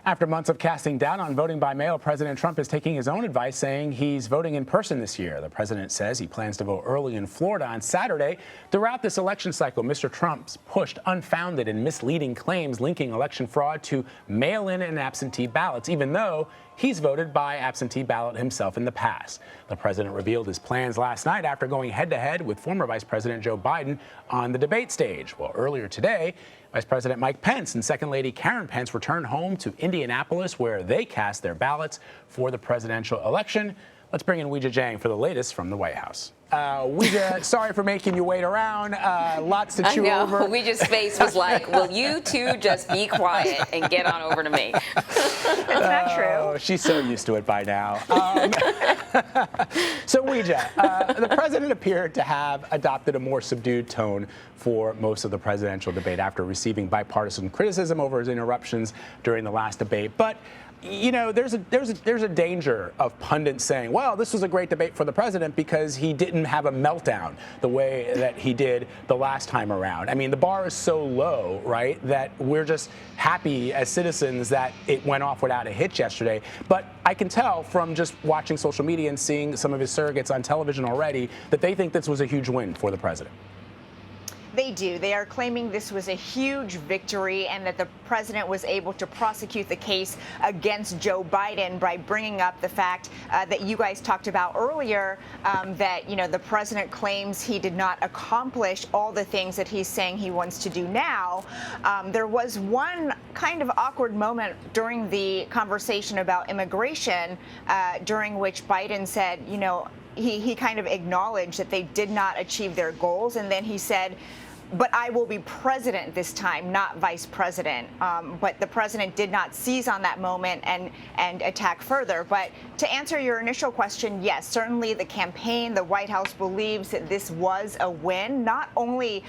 After months of casting doubt on voting by mail, President Trump is taking his own advice, saying he's voting in person this year. The president says he plans to vote early in Florida on Saturday. Throughout this election cycle, Mr. Trump's pushed unfounded and misleading claims linking election fraud to mail-in and absentee ballots, even though he's voted by absentee ballot himself in the past. The president revealed his plans last night after going head-to-head with former Vice President Joe Biden on the debate stage. Well, earlier today, Vice President Mike Pence and Second Lady Karen Pence returned home to Indianapolis, where they cast their ballots for the presidential election. Let's bring in Weijia Jiang for the latest from the White House. Weijia, sorry for making you wait around. Lots to chew over. Weijia's face was like, will you two just be quiet and get on over to me? That's not true. She's so used to it by now. So Weijia, the president appeared to have adopted a more subdued tone for most of the presidential debate after receiving bipartisan criticism over his interruptions during the last debate. But you know, there's a danger of pundits saying, well, this was a great debate for the president because he didn't have a meltdown the way that he did the last time around. I mean, the bar is so low, right, that we're just happy as citizens that it went off without a hitch yesterday. But I can tell from just watching social media and seeing some of his surrogates on television already that they think this was a huge win for the president. They do. They are claiming this was a huge victory and that the president was able to prosecute the case against Joe Biden by bringing up the fact that you guys talked about earlier, that, you know, the president claims he did not accomplish all the things that he's saying he wants to do now. There was one kind of awkward moment during the conversation about immigration, during which Biden said, you know, he kind of acknowledged that they did not achieve their goals, and then he said, but I will be president this time, not vice president. But the president did not seize on that moment and attack further. But to answer your initial question, yes, certainly the campaign, the White House believes that this was a win, not only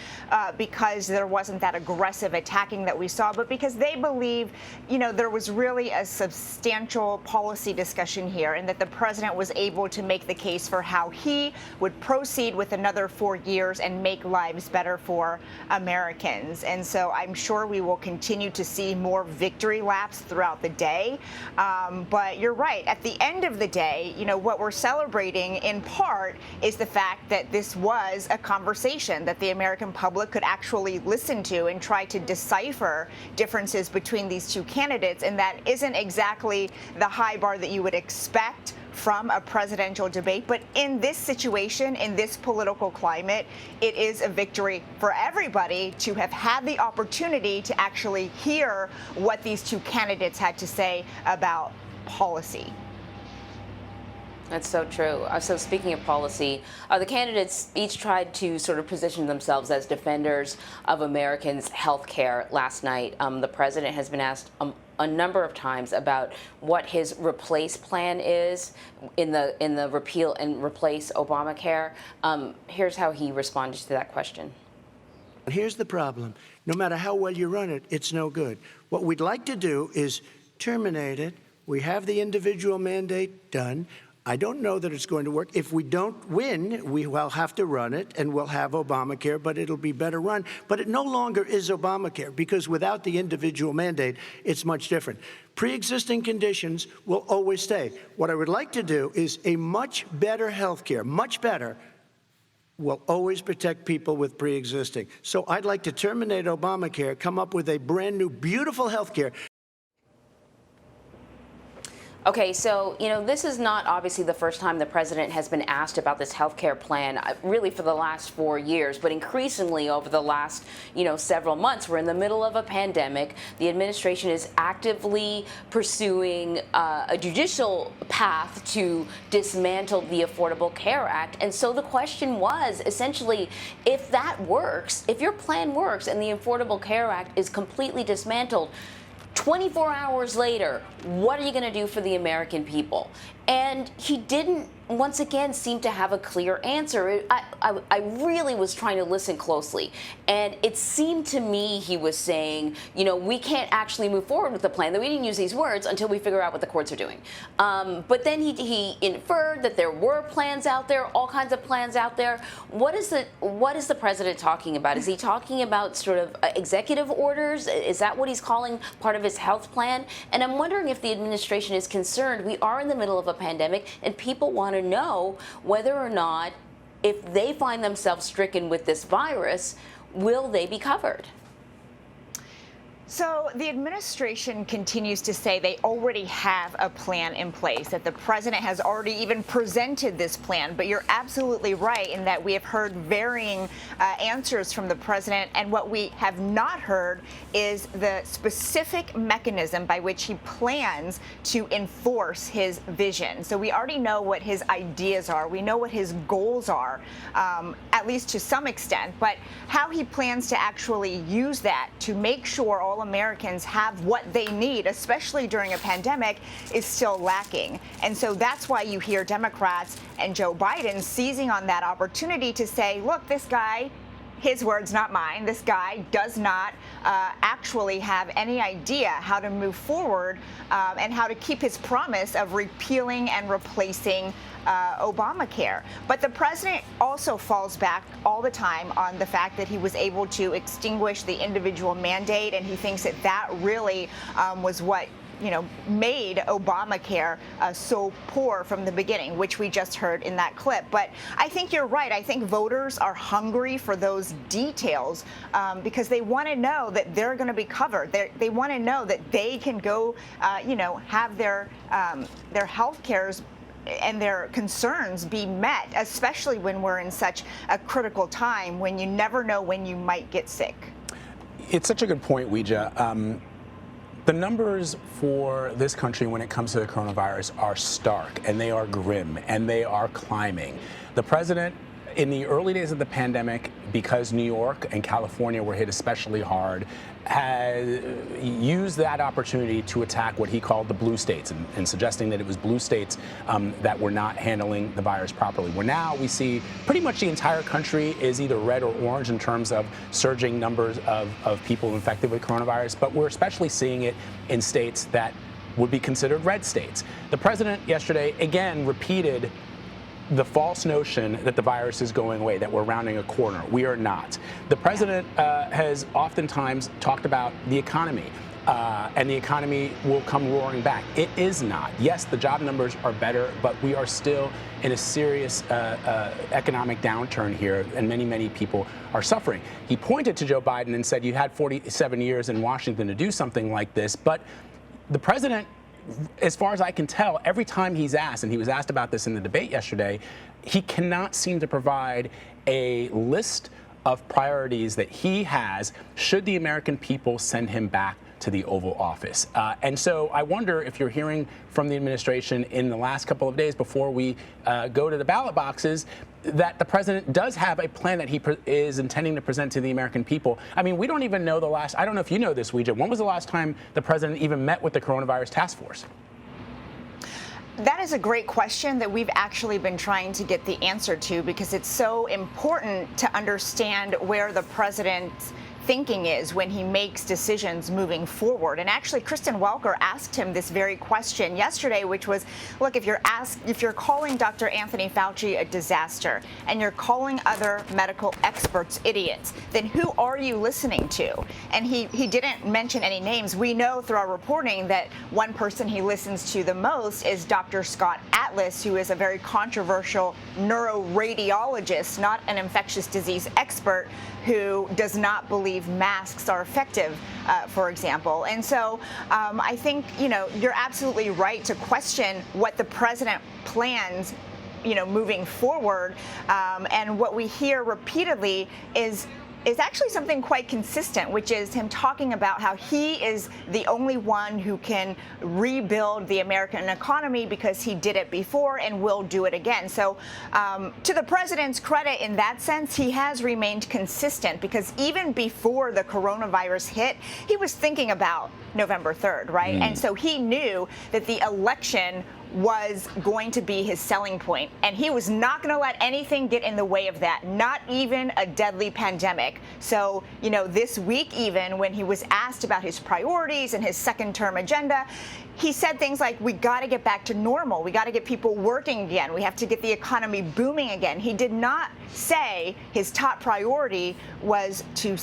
because there wasn't that aggressive attacking that we saw, but because they believe, you know, there was really a substantial policy discussion here and that the president was able to make the case for how he would proceed with another 4 years and make lives better for Americans. And so I'm sure we will continue to see more victory laps throughout the day. But you're right. At the end of the day, you know, what we're celebrating in part is the fact that this was a conversation that the American public could actually listen to and try to decipher differences between these two candidates. And that isn't exactly the high bar that you would expect from a presidential debate. But in this situation, in this political climate, it is a victory for everybody to have had the opportunity to actually hear what these two candidates had to say about policy. That's so true. So speaking of policy, the candidates each tried to sort of position themselves as defenders of Americans' health care last night. The president has been asked a number of times about what his replace plan is in the repeal and replace Obamacare. Here's how he responded to that question. Here's the problem. No matter how well you run it, it's no good. What we'd like to do is terminate it. We have the individual mandate done. I don't know that it's going to work. If we don't win, we will have to run it, and we'll have Obamacare, but it'll be better run. But it no longer is Obamacare, because without the individual mandate, it's much different. Pre-existing conditions will always stay. What I would like to do is a much better health care, much better, will always protect people with pre-existing. So I'd like to terminate Obamacare, come up with a brand new, beautiful health care. Okay, so, you know, this is not obviously the first time the president has been asked about this health care plan, really for the last 4 years, but increasingly over the last, you know, several months. We're in the middle of a pandemic. The administration is actively pursuing a judicial path to dismantle the Affordable Care Act. And so the question was, essentially, if that works, if your plan works and the Affordable Care Act is completely dismantled, 24 hours later, what are you going to do for the American people? And he didn't, once again, seem to have a clear answer. I really was trying to listen closely. And it seemed to me he was saying, you know, we can't actually move forward with the plan. That we didn't use these words until we figure out what the courts are doing. But then he inferred that there were plans out there, all kinds of plans out there. What is the president talking about? Is he talking about sort of executive orders? Is that what he's calling part of his health plan? And I'm wondering if the administration is concerned. We are in the middle of a pandemic, and people want to know whether or not, if they find themselves stricken with this virus, will they be covered? So the administration continues to say they already have a plan in place, that the president has already even presented this plan. But you're absolutely right in that we have heard varying answers from the president. And what we have not heard is the specific mechanism by which he plans to enforce his vision. So we already know what his ideas are. We know what his goals are, at least to some extent. But how he plans to actually use that to make sure all Americans have what they need, especially during a pandemic, is still lacking. And so that's why you hear Democrats and Joe Biden seizing on that opportunity to say, look, this guy, his words, not mine, this guy does not actually have any idea how to move forward and how to keep his promise of repealing and replacing Obamacare. But the president also falls back all the time on the fact that he was able to extinguish the individual mandate, and he thinks that that really was what made Obamacare so poor from the beginning, which we just heard in that clip. But I think you're right. I think voters are hungry for those details because they want to know that they're going to be covered. They want to know that they can go, have their health cares and their concerns be met, especially when we're in such a critical time when you never know when you might get sick. It's such a good point, Weijia. The numbers for this country when it comes to the coronavirus are stark, and they are grim, and they are climbing. The president, in the early days of the pandemic, because New York and California were hit especially hard, has used that opportunity to attack what he called the blue states and suggesting that it was blue states that were not handling the virus properly. Where now we see pretty much the entire country is either red or orange in terms of surging numbers of people infected with coronavirus, but we're especially seeing it in states that would be considered red states. The president yesterday again repeated the false notion that the virus is going away, that we're rounding a corner. We are not. The president has oftentimes talked about the economy, and the economy will come roaring back. It is not. Yes, the job numbers are better, but we are still in a serious economic downturn here, and many, many people are suffering. He pointed to Joe Biden and said, you had 47 years in Washington to do something like this, but the president, as far as I can tell, every time he's asked, and he was asked about this in the debate yesterday, he cannot seem to provide a list of priorities that he has should the American people send him back to the Oval Office. And so I wonder if you're hearing from the administration in the last couple of days before we go to the ballot boxes that the president does have a plan that he is intending to present to the American people. I mean, we don't even know the last, I don't know if you know this, Weijia, when was the last time the president even met with the coronavirus task force? That is a great question that we've actually been trying to get the answer to, because it's so important to understand where the president's thinking is when he makes decisions moving forward. And actually, Kristen Welker asked him this very question yesterday, which was, look, if you're calling Dr. Anthony Fauci a disaster and you're calling other medical experts idiots, then who are you listening to? And he didn't mention any names. We know through our reporting that one person he listens to the most is Dr. Scott Atlas, who is a very controversial neuroradiologist, not an infectious disease expert, who does not believe masks are effective, for example. And so I think, you're absolutely right to question what the president plans, moving forward. And what we hear repeatedly is actually something quite consistent, which is him talking about how he is the only one who can rebuild the American economy because he did it before and will do it again. So to the president's credit in that sense, he has remained consistent, because even before the coronavirus hit, he was thinking about November 3rd, right? And so he knew that the election was going to be his selling point, and he was not going to let anything get in the way of that, not even a deadly pandemic. So, this week, even when he was asked about his priorities and his second-term agenda, he said things like, we got to get back to normal. We got to get people working again. We have to get the economy booming again. He did not say his top priority was to,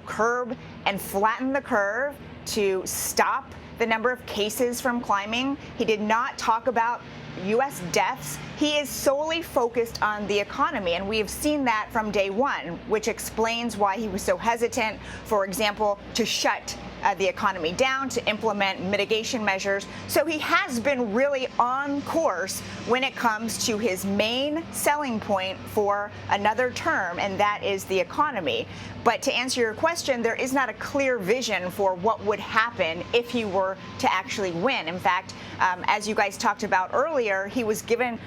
curb and flatten the curve, to stop the number of cases from climbing. He did not talk about U.S. deaths. He is solely focused on the economy, and we have seen that from day one, which explains why he was so hesitant, for example, to shut the economy down, to implement mitigation measures. So he has been really on course when it comes to his main selling point for another term, and that is the economy. But to answer your question, there is not a clear vision for what would happen if he were to actually win. In fact, as you guys talked about earlier, he was given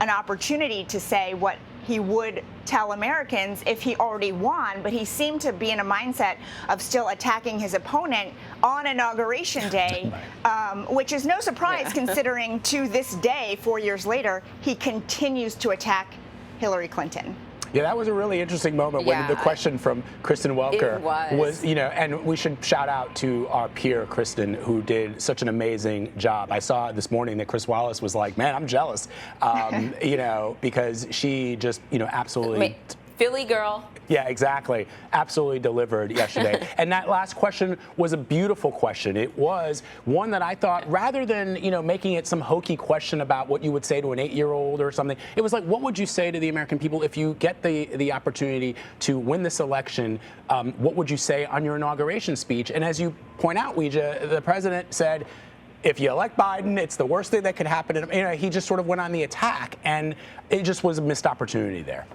an opportunity to say what he would tell Americans if he already won, but he seemed to be in a mindset of still attacking his opponent on Inauguration Day, which is no surprise considering to this day, 4 years later, he continues to attack Hillary Clinton. Yeah, that was a really interesting moment when the question from Kristen Welker was, and we should shout out to our peer, Kristen, who did such an amazing job. I saw this morning that Chris Wallace was like, man, I'm jealous, because she just, absolutely. Philly girl. Yeah, exactly. Absolutely delivered yesterday. And that last question was a beautiful question. It was one that I thought, rather than, making it some hokey question about what you would say to an 8-year-old or something, it was like, what would you say to the American people if you get the opportunity to win this election? What would you say on your inauguration speech? And as you point out, Weijia, the president said, if you elect Biden, it's the worst thing that could happen. He just sort of went on the attack, and it just was a missed opportunity there.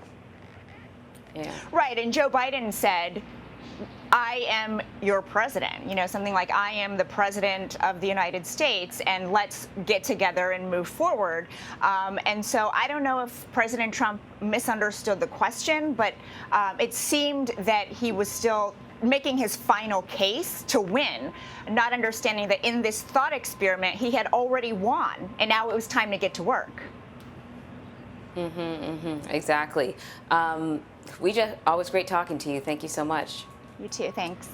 Yeah. Right, and Joe Biden said, I am your president, something like, I am the president of the United States, and let's get together and move forward. And so I don't know if President Trump misunderstood the question, but it seemed that he was still making his final case to win, not understanding that in this thought experiment, he had already won, and now it was time to get to work. Exactly. Weijia, always great talking to you. Thank you so much. You too. Thanks.